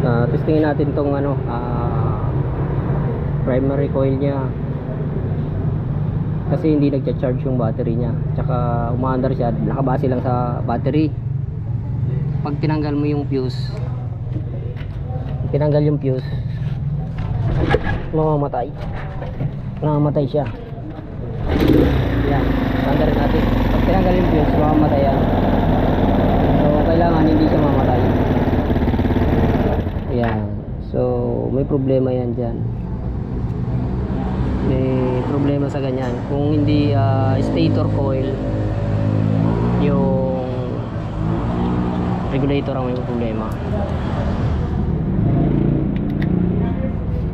Testingin natin tong primary coil nya, kasi hindi nagcha-charge yung battery nya, tsaka umaandar siya, nakabase lang sa battery. Pag tinanggal mo yung fuse, mamamatay siya. Yan, standard natin. Pag tinanggal yung fuse, mamamatay yan. So kailangan hindi siya mamatay. Yan, so may problema yan dyan. May problema sa ganyan kung hindi stator coil, yung regulator ang may problema.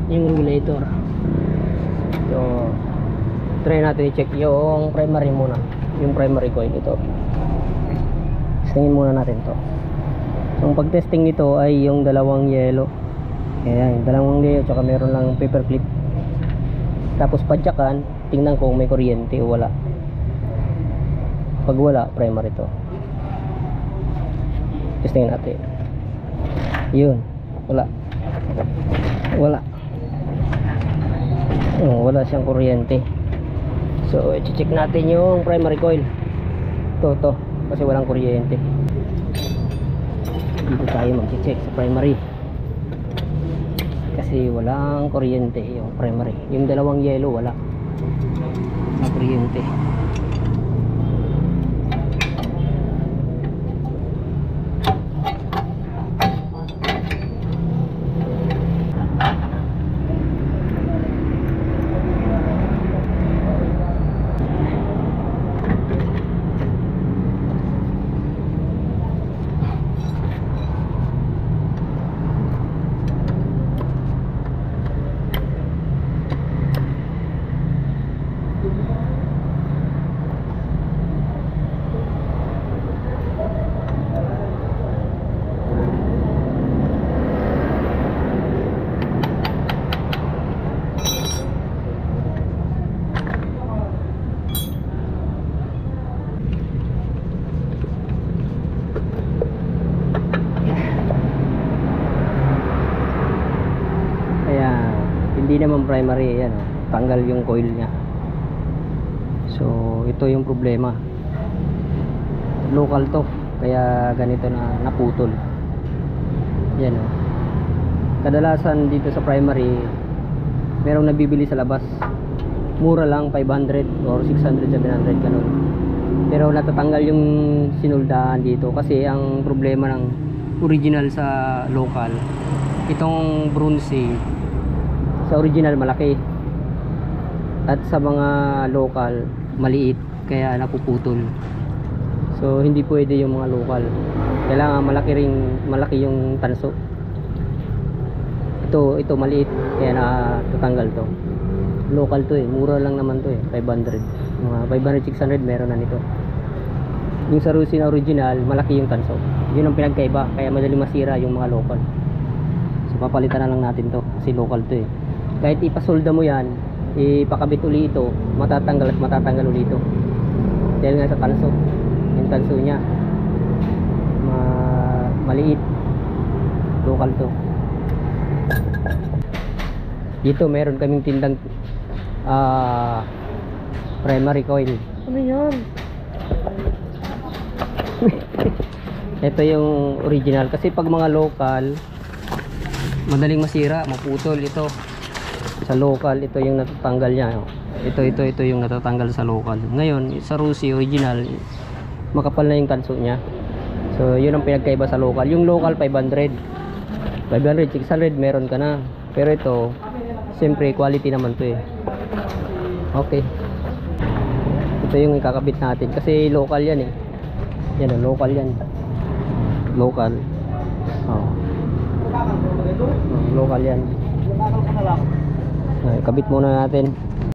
Yung regulator, so try natin i-check yung primary muna, yung primary coil. Ito, testingin muna natin to. So ang pag-testing nito ay yung dalawang yellow. Ayan, yung dalawang yellow, tsaka meron lang paper clip. Tapos padyakan, tingnan kung may kuryente o wala. Pag wala, primary to. Testingin natin. Yun, wala. Wala siyang kuryente. So i-check natin yung primary coil. Ito, kasi walang kuryente. Dito tayo mag-check sa primary, kasi walang kuryente yung primary. Yung dalawang yellow wala na kuryente. Hindi naman primary, yan tanggal yung coil nya. So ito yung problema, local to, kaya ganito na naputol. Yan kadalasan dito sa primary merong nabibili sa labas, mura lang, 500 or 600, 700 ganun. Pero natatanggal yung sinuldahan dito, kasi ang problema ng original sa local, itong bronze sa original malaki, at sa mga local maliit, kaya napuputol. So hindi pwede yung mga local, kailangan malaki yung tanso. Ito maliit, kaya natatanggal to. Local to mura lang naman to 500, mga 500, 600 meron na nito. Yung sa Rusi na original, malaki yung tanso. Yun ang pinagkaiba, kaya madali masira yung mga local. So papalitan na lang natin to, kasi local to Kahit ipasolda mo yan, ipakabit uli ito, matatanggal at matatanggal uli ito, dahil nga sa tanso. Yung tanso nya maliit, local to. Dito meron kaming tindang primary coil. Ano yan? Ito yung original, kasi pag mga local madaling masira, maputol. Ito sa local, ito yung natatanggal niya. Ito yung natatanggal sa local. Ngayon sa Rusi original, makapal na yung tanso niya. So yun ang pinagkaiba sa local. Yung local 500, 600 meron ka na. Pero ito siyempre quality naman to Okay, ito yung ikakabit natin, kasi local yan yan local yan. Local local yan. Kabit muna natin.